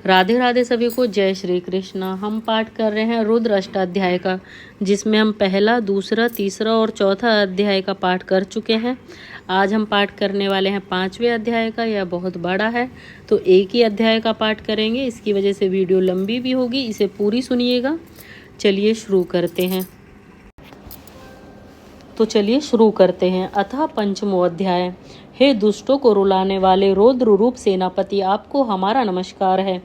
राधे राधे सभी को, जय श्री कृष्ण। हम पाठ कर रहे हैं रुद्र अष्टाध्याय का, जिसमें हम पहला, दूसरा, तीसरा और चौथा अध्याय का पाठ कर चुके हैं। आज हम पाठ करने वाले हैं 5वें अध्याय का। यह बहुत बड़ा है तो एक ही अध्याय का पाठ करेंगे, इसकी वजह से वीडियो लंबी भी होगी, इसे पूरी सुनिएगा। चलिए शुरू करते हैं। अतः पंचमो अध्याय। हे दुष्टों को रुलाने वाले रौद्र रूप सेनापति, आपको हमारा नमस्कार है।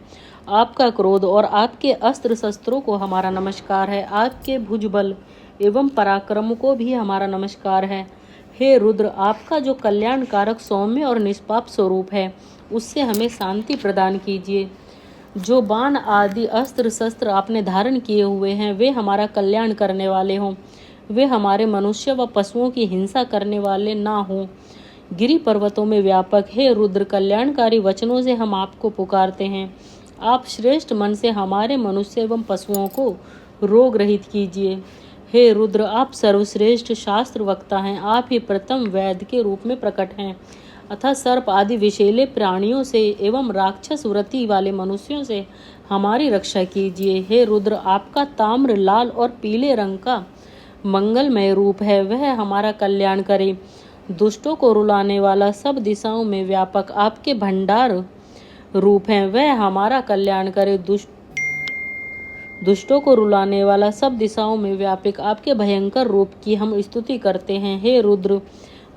आपका क्रोध और आपके अस्त्र शस्त्रों को हमारा नमस्कार है। आपके भुजबल एवं पराक्रम को भी हमारा नमस्कार है। हे रुद्र, आपका जो कल्याणकारक सौम्य और निष्पाप स्वरूप है, उससे हमें शांति प्रदान कीजिए। जो बाण आदि अस्त्र शस्त्र आपने धारण किए हुए हैं, वे हमारा कल्याण करने वाले हों। वे हमारे मनुष्य व पशुओं की हिंसा करने वाले ना हों। गिरि पर्वतों में व्यापक हे रुद्र, कल्याणकारी वचनों से हम आपको पुकारते हैं। आप श्रेष्ठ मन से हमारे मनुष्य एवं पशुओं को रोग रहित कीजिए। हे रुद्र, आप सर्वश्रेष्ठ शास्त्र वक्ता हैं। आप ही प्रथम वैद्य के रूप में प्रकट हैं। अतः सर्प आदि विषैले प्राणियों से एवं राक्षस वृत्ति वाले मनुष्यों से हमारी रक्षा कीजिए। हे रुद्र, आपका ताम्र, लाल और पीले रंग का मंगलमय रूप है, वह हमारा कल्याण करे। दुष्टों को रुलाने वाला, सब दिशाओं में व्यापक आपके भंडार रूप हैं, वह हमारा कल्याण करे। दुष्टों को रुलाने वाला, सब दिशाओं में व्यापक आपके भयंकर रूप की हम स्तुति करते हैं। हे रुद्र,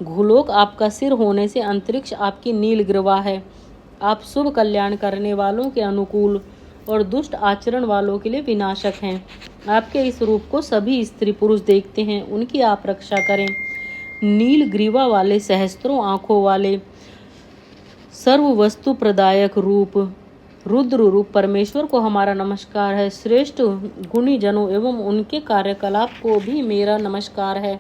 भूलोक आपका सिर होने से अंतरिक्ष आपकी नील गिरवा है। आप शुभ कल्याण करने वालों के अनुकूल और दुष्ट आचरण वालों के लिए विनाशक हैं। आपके इस रूप को सभी स्त्री पुरुष देखते हैं, उनकी आप रक्षा करें। नील ग्रीवा वाले, सहस्त्रों आंखों वाले, सर्व वस्तु प्रदायक रूप रुद्र रूप परमेश्वर को हमारा नमस्कार है। श्रेष्ठ गुणी जनों एवं उनके कार्यकलाप को भी मेरा नमस्कार है।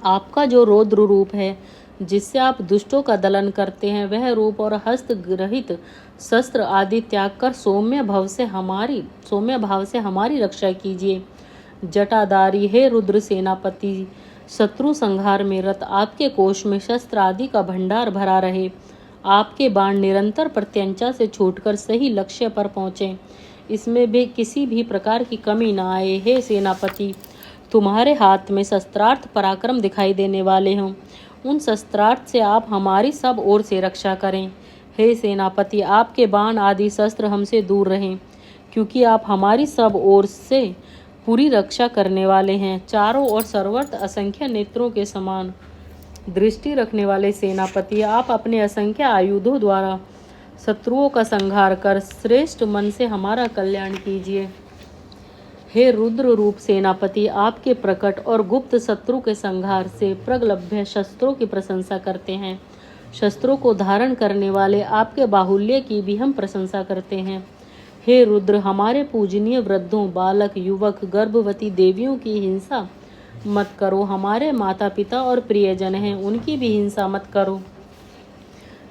आपका जो रौद्र रूप है, जिससे आप दुष्टों का दलन करते हैं, वह रूप और हस्त ग्रहित शस्त्र आदि त्याग कर सौम्य भाव से हमारी रक्षा कीजिए। जटाधारी हे रुद्र सेनापति, शत्रु संहार में रत आपके कोष में शस्त्र आदि का भंडार भरा रहे। आपके बाण निरंतर प्रत्यंचा से छूटकर सही लक्ष्य पर पहुँचे, इसमें भी किसी भी प्रकार की कमी न आए। हे सेनापति, तुम्हारे हाथ में शस्त्रार्थ पराक्रम दिखाई देने वाले हों, उन शस्त्रार्थ से आप हमारी सब ओर से रक्षा करें। हे सेनापति, आपके बाण आदि शस्त्र हमसे दूर रहें, क्योंकि आप हमारी सब ओर से पूरी रक्षा करने वाले हैं। चारों ओर सर्वत्र असंख्य नेत्रों के समान दृष्टि रखने वाले सेनापति, आप अपने असंख्य आयुधों द्वारा शत्रुओं का संहार कर श्रेष्ठ मन से हमारा कल्याण कीजिए। हे रुद्र रूप सेनापति, आपके प्रकट और गुप्त शत्रु के संहार से प्रगल्भ शस्त्रों की प्रशंसा करते हैं। शस्त्रों को धारण करने वाले आपके बाहुल्य की भी हम प्रशंसा करते हैं। हे रुद्र, हमारे पूजनीय वृद्धों, बालक, युवक, गर्भवती देवियों की हिंसा मत करो। हमारे माता पिता और प्रियजन हैं, उनकी भी हिंसा मत करो।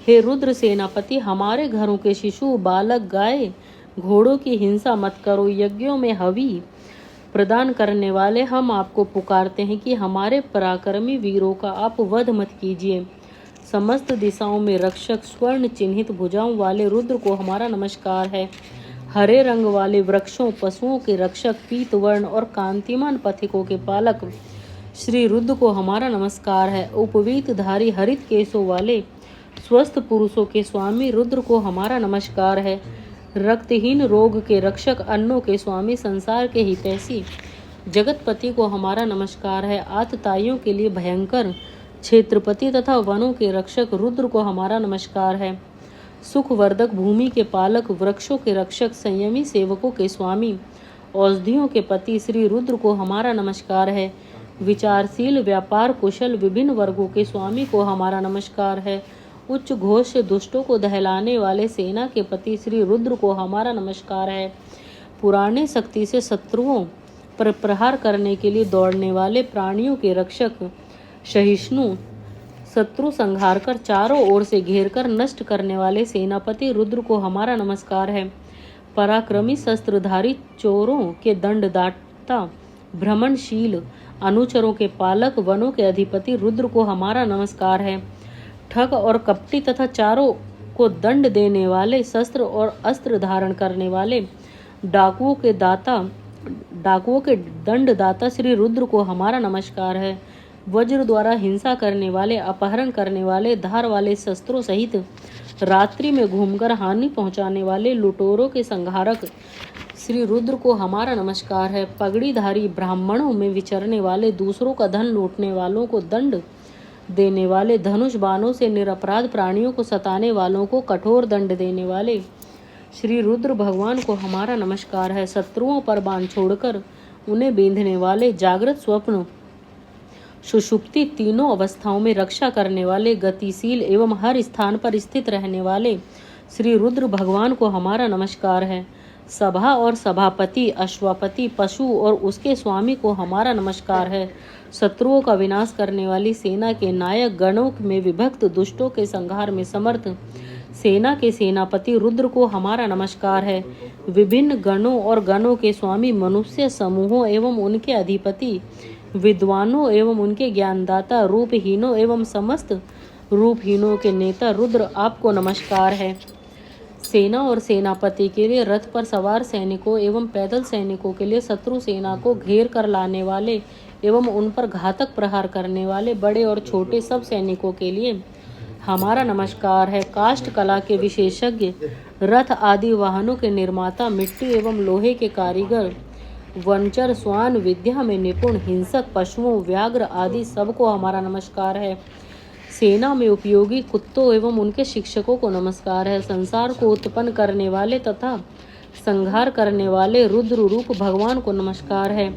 हे रुद्र सेनापति, हमारे घरों के शिशु, बालक, गाय, घोड़ों की हिंसा मत करो। यज्ञों में हवि प्रदान करने वाले हम आपको पुकारते हैं कि हमारे पराक्रमी वीरों का आप वध मत कीजिए। समस्त दिशाओं में रक्षक, स्वर्ण चिन्हित भुजाओं वाले रुद्र को हमारा नमस्कार है। हरे रंग वाले वृक्षों, पशुओं के रक्षक, पीत वर्ण और कांतिमान पथिकों के पालक श्री रुद्र को हमारा नमस्कार है। उपवीत धारी हरित केशों वाले स्वस्थ पुरुषों के स्वामी रुद्र को हमारा नमस्कार है। रक्तहीन रोग के रक्षक, अन्नों के स्वामी, संसार के हितैषी जगतपति को हमारा नमस्कार है। आतताइयों के लिए भयंकर क्षेत्रपति तथा वनों के रक्षक रुद्र को हमारा नमस्कार है। सुखवर्धक, भूमि के पालक, वृक्षों के रक्षक, संयमी सेवकों के स्वामी, औषधियों के पति श्री रुद्र को हमारा नमस्कार है। विचारशील, व्यापार कुशल, विभिन्न वर्गों के स्वामी को हमारा नमस्कार है। उच्च घोष से दुष्टों को दहलाने वाले सेना के पति श्री रुद्र को हमारा नमस्कार है। पुराने शक्ति से शत्रुओं पर प्रहार करने के लिए दौड़ने वाले प्राणियों के रक्षक, सहिष्णु, शत्रु संहार कर चारों ओर से घेरकर नष्ट करने वाले सेनापति रुद्र को हमारा नमस्कार है। पराक्रमी, शस्त्रधारी, चोरों के दंडदाता, भ्रमणशील, अनुचरों के पालक, वनों के अधिपति रुद्र को हमारा नमस्कार है। ठग और कपटी तथा चारों को दंड देने वाले, शस्त्र और अस्त्र धारण करने वाले, डाकुओं के दंडदाता श्री रुद्र को हमारा नमस्कार है। वज्र द्वारा हिंसा करने वाले, अपहरण करने वाले, धार वाले शस्त्रों सहित रात्रि में घूमकर हानि पहुंचाने वाले, लुटेरों के संहारक श्री रुद्र को हमारा नमस्कार है। पगड़ीधारी ब्राह्मणों में विचरने वाले, दूसरों का धन लूटने वालों को दंड देने वाले, धनुष बाणों से निरपराध प्राणियों को सताने वालों को कठोर दंड देने वाले श्री रुद्र भगवान को हमारा नमस्कार है। शत्रुओं पर बाण छोड़कर उन्हें बींधने वाले, जागृत स्वप्न सुषुप्ति तीनों अवस्थाओं में रक्षा करने वाले, गतिशील एवं हर स्थान पर स्थित रहने वाले श्री रुद्र भगवान को हमारा नमस्कार है। सभा और सभापति, अश्वपति, पशु और उसके स्वामी को हमारा नमस्कार है। शत्रुओं का विनाश करने वाली सेना के नायक, गणों में विभक्त दुष्टों के संहार में समर्थ सेना के सेनापति रुद्र को हमारा नमस्कार है। विभिन्न गणों और गणों के स्वामी, मनुष्य समूहों एवं उनके अधिपति, विद्वानों एवं उनके ज्ञानदाता, रूपहीनों एवं समस्त रूपहीनों के नेता रुद्र आपको नमस्कार है। सेना और सेनापति के लिए, रथ पर सवार सैनिकों एवं पैदल सैनिकों के लिए, शत्रु सेना को घेर कर लाने वाले एवं उन पर घातक प्रहार करने वाले बड़े और छोटे सब सैनिकों के लिए हमारा नमस्कार है। काष्ठ कला के विशेषज्ञ, रथ आदि वाहनों के निर्माता, मिट्टी एवं लोहे के कारीगर, वंचर, स्वान विद्या में निपुण, हिंसक पशुओं, व्याघ्र आदि सबको हमारा नमस्कार है। सेना में उपयोगी कुत्तों एवं उनके शिक्षकों को नमस्कार है। संसार को उत्पन्न करने वाले तथा संहार करने वाले रुद्र रूप भगवान को नमस्कार है।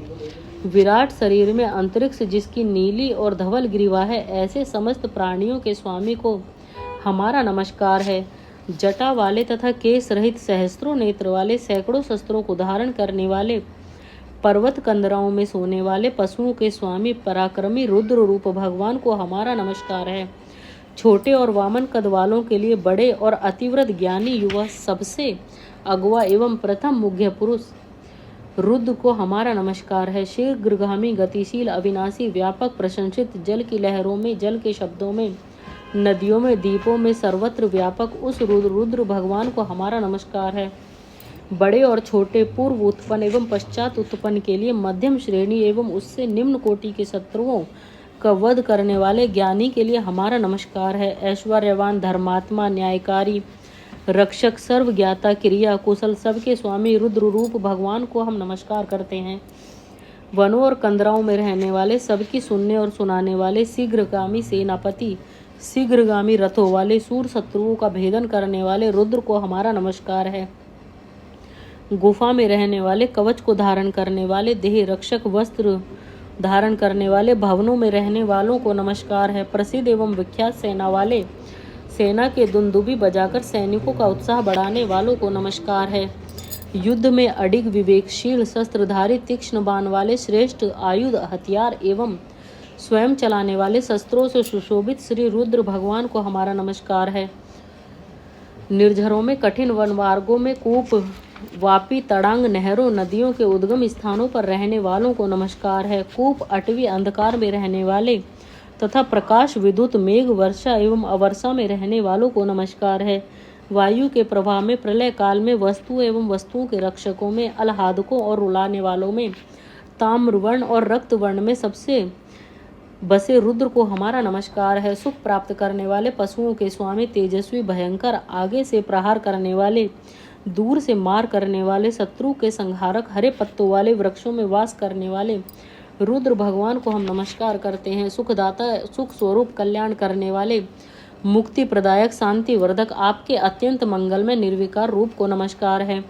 विराट शरीर में अंतरिक्ष जिसकी नीली और धवल ग्रीवा है, ऐसे समस्त प्राणियों के स्वामी को हमारा नमस्कार है। जटा वाले तथा केश रहित सहस्त्रों नेत्र वाले, सैकड़ों शस्त्रों को धारण करने वाले, पर्वत कंदराओं में सोने वाले पशुओं के स्वामी पराक्रमी रुद्र रूप भगवान को हमारा नमस्कार है। छोटे और वामन कद वालों के लिए बड़े और अतिव्रत ज्ञानी युवा, सबसे अगुआ एवं प्रथम मुख्य पुरुष रुद्र को हमारा नमस्कार है। शीघ्रगामी, गतिशील, अविनाशी, व्यापक, प्रशंसित, जल की लहरों में, जल के शब्दों में, नदियों में, द्वीपों में, सर्वत्र व्यापक उस रुद्र भगवान को हमारा नमस्कार है। बड़े और छोटे, पूर्व उत्पन्न एवं पश्चात उत्पन्न के लिए, मध्यम श्रेणी एवं उससे निम्न कोटि के शत्रुओं का वध करने वाले ज्ञानी के लिए हमारा नमस्कार है। ऐश्वर्यवान, धर्मात्मा, न्यायकारी, रक्षक, सर्वज्ञाता, क्रिया कुशल, सबके स्वामी रुद्र रूप भगवान को हम नमस्कार करते हैं। वनों और कंदराओं में रहने वाले, सबकी सुनने और सुनाने वाले, शीघ्रगामी सेनापति, शीघ्रगामी रथों वाले, सूर शत्रुओं का भेदन करने वाले रुद्र को हमारा नमस्कार है। गुफा में रहने वाले, कवच को धारण करने वाले, देह रक्षक वस्त्र धारण करने वाले, भवनों में रहने वालों को नमस्कार है। प्रसिद्ध एवं विख्यात सेना वाले, सेना के दुंदुबी बजाकर सैनिकों का उत्साह बढ़ाने वालों को नमस्कार है। युद्ध में अडिग, विवेकशील, शस्त्रधारी, तीक्ष्ण बाण वाले, श्रेष्ठ आयुध हथियार एवं स्वयं चलाने वाले शस्त्रों से सुशोभित श्री रुद्र भगवान को हमारा नमस्कार है। निर्झरों में, कठिन वन मार्गों में, कूप, वापी, तड़ांग, नहरों, नदियों के उद्गम स्थानों पर रहने वालों को नमस्कार है। कूप, अटवी, अंधकार में रहने वाले तथा प्रकाश, विद्युत, मेघ, वर्षा एवं अवर्षा में रहने वालों को नमस्कार है। वायु के प्रभाव में, प्रलय काल में, वस्तु एवं वस्तुओं के रक्षकों में, आह्लादकों और रुलाने वालों में, ताम्रवर्ण और रक्तवर्ण में सबसे बसे रुद्र को हमारा नमस्कार है। सुख प्राप्त करने वाले, पशुओं के स्वामी, तेजस्वी, भयंकर, आगे से प्रहार करने वाले, दूर से मार करने वाले, शत्रु के संहारक, हरे पत्तों वाले वृक्षों में वास करने वाले रुद्र भगवान को हम नमस्कार करते हैं। सुखदाता, सुख स्वरूप, कल्याण करने वाले, मुक्ति प्रदायक, शांति वर्धक, आपके अत्यंत मंगलमय निर्विकार रूप को नमस्कार है।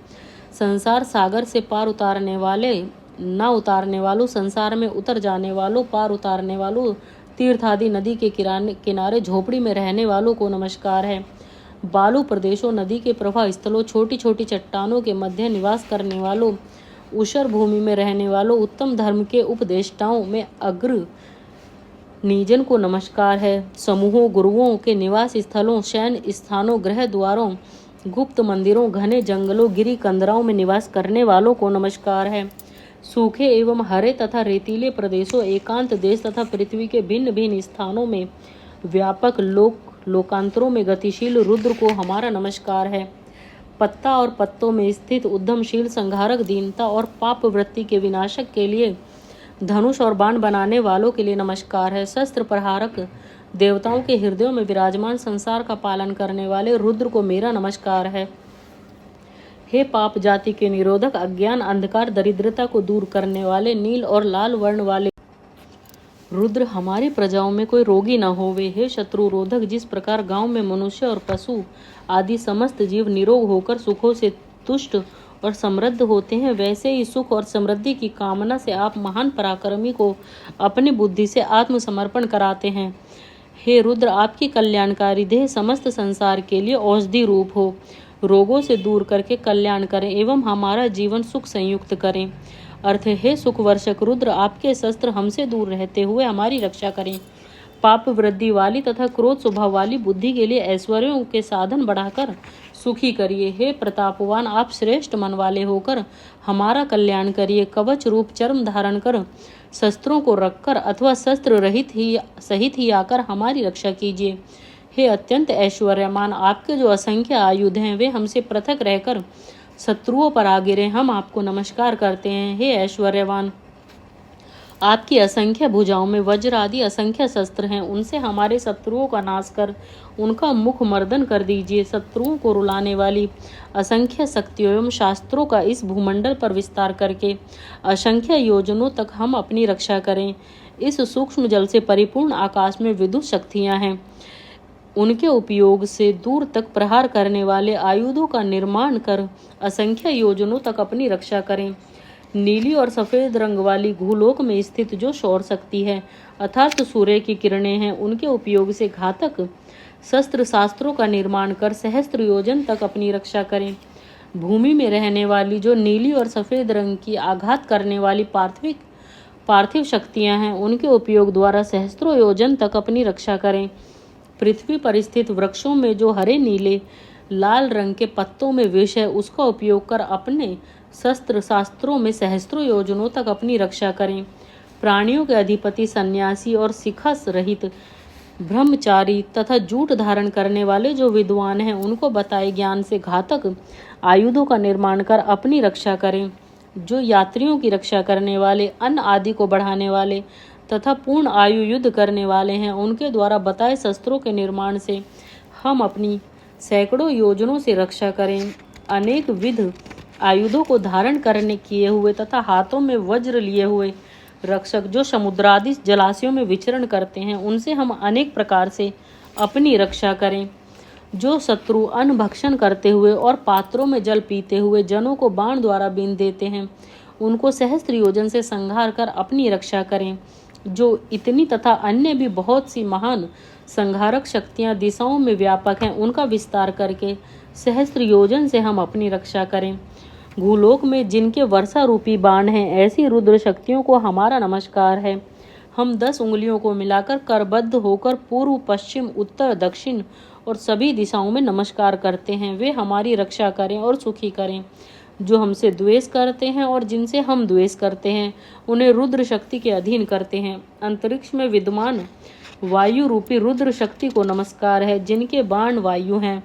संसार सागर से पार उतारने वाले, न उतारने वालों, संसार में उतर जाने वालों, पार उतारने वालों, तीर्थ आदि नदी के किनारे झोपड़ी में रहने वालों को नमस्कार है। बालू प्रदेशों, नदी के प्रवाह स्थलों, छोटी छोटी चट्टानों के मध्य निवास करने वालों, ऊषर भूमि में रहने वालों, उत्तम धर्म के उपदेष्टाओं में अग्र निजन को नमस्कार है। समूहों, गुरुओं के निवास स्थलों, शयन स्थानों, गृह द्वारों, गुप्त मंदिरों, घने जंगलों, गिरी कंदराओं में निवास करने वालों को नमस्कार है। सूखे एवं हरे तथा रेतीले प्रदेशों, एकांत देश तथा पृथ्वी के भिन्न भिन्न स्थानों में व्यापक लोकांतरों में गतिशील रुद्र को हमारा नमस्कार है। पत्ता और पत्तों में स्थित उद्यमशील संहारक, दीनता और पाप वृत्ति के विनाशक के लिए धनुष और बाण बनाने वालों के लिए नमस्कार है। शस्त्र प्रहारक, देवताओं के हृदयों में विराजमान, संसार का पालन करने वाले रुद्र को मेरा नमस्कार है। हे पाप जाति के निरोधक, अज्ञान, अंधकार, दरिद्रता को दूर करने वाले नील और लाल वर्ण वाले रुद्र, हमारी प्रजाओं में कोई रोगी न होवे। हे शत्रु रोधक, जिस प्रकार गांव में मनुष्य और पशु आदि समस्त जीव निरोग होकर सुखों से तुष्ट और समृद्ध होते हैं, वैसे ही सुख और समृद्धि की कामना से आप महान पराक्रमी को अपनी बुद्धि से आत्मसमर्पण कराते हैं। हे रुद्र, आपकी कल्याणकारी देह समस्त संसार के लिए औषधि रूप हो, रोगों से दूर करके कल्याण करें एवं हमारा जीवन सुख संयुक्त करें। अर्थ, हे सुख वर्षक रुद्र, आपके शस्त्र हमसे दूर रहते हुए हमारी रक्षा करें। पाप वृद्धि वाली तथा क्रोध स्वभाव वाली बुद्धि के लिए ऐश्वर्यों के साधन बढ़ाकर सुखी करिए। हे प्रतापवान, आप श्रेष्ठ मन वाले होकर हमारा कल्याण करिए। कवच रूप चर्म धारण कर, शस्त्रों को रखकर अथवा शस्त्र रहित ही सहित ही आकर हमारी रक्षा कीजिए। हे अत्यंत ऐश्वर्यमान, आपके जो असंख्य आयुध हैं वे हमसे पृथक रहकर शत्रुओं पर आ गिरे, हम आपको नमस्कार करते हैं। हे ऐश्वर्यवान, आपकी असंख्य भुजाओं में वज्र आदि असंख्य शस्त्र हैं, उनसे हमारे शत्रुओं का नाश कर उनका मुख मर्दन कर दीजिए। शत्रुओं को रुलाने वाली असंख्य शक्तियों एवं शास्त्रों का इस भूमंडल पर विस्तार करके असंख्य योजनों तक हम अपनी रक्षा करें। इस सूक्ष्म जल से परिपूर्ण आकाश में विद्युत शक्तियां हैं, उनके उपयोग से दूर तक प्रहार करने वाले आयुधों का निर्माण कर असंख्य योजनों तक अपनी रक्षा करें। नीली और सफेद रंग वाली भूलोक में स्थित जो सौर शक्ति है अर्थात सूर्य की किरणें हैं, उनके उपयोग से घातक शस्त्र शास्त्रों का निर्माण कर सहस्त्र योजन तक अपनी रक्षा करें। भूमि में रहने वाली जो नीली और सफेद रंग की आघात करने वाली पार्थिव शक्तियां हैं, उनके उपयोग द्वारा सहस्त्रों योजन तक अपनी रक्षा करें। पृथ्वी पर स्थित वृक्षों में जो हरे नीले लाल रंग के पत्तों में विष है, उसका उपयोग कर अपने शस्त्र शास्त्रों में सहस्त्रों योजनों तक अपनी रक्षा करें। प्राणियों के अधिपति सन्यासी और शिखा रहित ब्रह्मचारी तथा जूट धारण करने वाले जो विद्वान हैं, उनको बताए ज्ञान से घातक आयुधों का निर्माण कर अपनी रक्षा करें। जो यात्रियों की रक्षा करने वाले, अन्न आदि को बढ़ाने वाले तथा पूर्ण आयु युद्ध करने वाले हैं, उनके द्वारा बताए शस्त्रों के निर्माण से हम अपनी सैकड़ों योजनों से रक्षा करें। अनेक विध आयुधों को धारण करने किए हुए तथा हाथों में वज्र लिए हुए रक्षक जो समुद्रादि जलाशयों में विचरण करते हैं, उनसे हम अनेक प्रकार से अपनी रक्षा करें। जो शत्रु अन्न भक्षण करते हुए और पात्रों में जल पीते हुए जनों को बाण द्वारा बींध देते हैं, उनको सहस्त्र योजन से संहार कर अपनी रक्षा करें। जो इतनी तथा अन्य भी बहुत सी महान संहारक शक्तियां दिशाओं में व्यापक हैं, उनका विस्तार करके सहस्त्र योजन से हम अपनी रक्षा करें। भूलोक में जिनके वर्षा रूपी बाण हैं, ऐसी रुद्र शक्तियों को हमारा नमस्कार है। हम 10 उंगलियों को मिलाकर करबद्ध होकर पूर्व, पश्चिम, उत्तर, दक्षिण और सभी दिशाओं में नमस्कार करते हैं। वे हमारी रक्षा करें और सुखी करें। जो हमसे द्वेष करते हैं और जिनसे हम द्वेष करते हैं, उन्हें रुद्र शक्ति के अधीन करते हैं। अंतरिक्ष में विद्यमान वायु रूपी रुद्र शक्ति को नमस्कार है, जिनके बाण वायु हैं।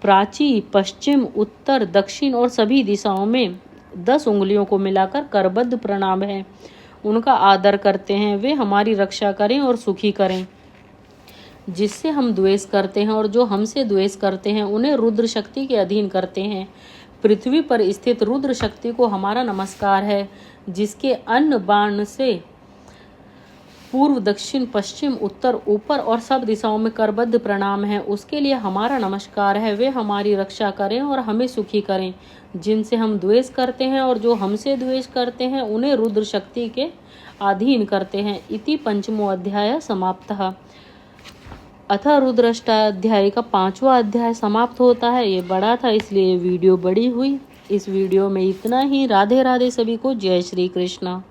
प्राची, पश्चिम, उत्तर, दक्षिण और सभी दिशाओं में 10 उंगलियों को मिलाकर करबद्ध प्रणाम है, उनका आदर करते हैं। वे हमारी रक्षा करें और सुखी करें। जिससे हम द्वेष करते हैं और जो हमसे द्वेष करते हैं, उन्हें रुद्र शक्ति के अधीन करते हैं। पृथ्वी पर स्थित रुद्र शक्ति को हमारा नमस्कार है, जिसके अन्न बाण से पूर्व, दक्षिण, पश्चिम, उत्तर, ऊपर और सब दिशाओं में करबद्ध प्रणाम है, उसके लिए हमारा नमस्कार है। वे हमारी रक्षा करें और हमें सुखी करें। जिनसे हम द्वेष करते हैं और जो हमसे द्वेष करते हैं, उन्हें रुद्र शक्ति के अधीन करते हैं। इति पंचमो अध्याय समाप्तः। अतः रुद्राष्टाध्याय का 5वां अध्याय समाप्त होता है। ये बड़ा था इसलिए वीडियो बड़ी हुई। इस वीडियो में इतना ही। राधे राधे सभी को। जय श्री कृष्णा।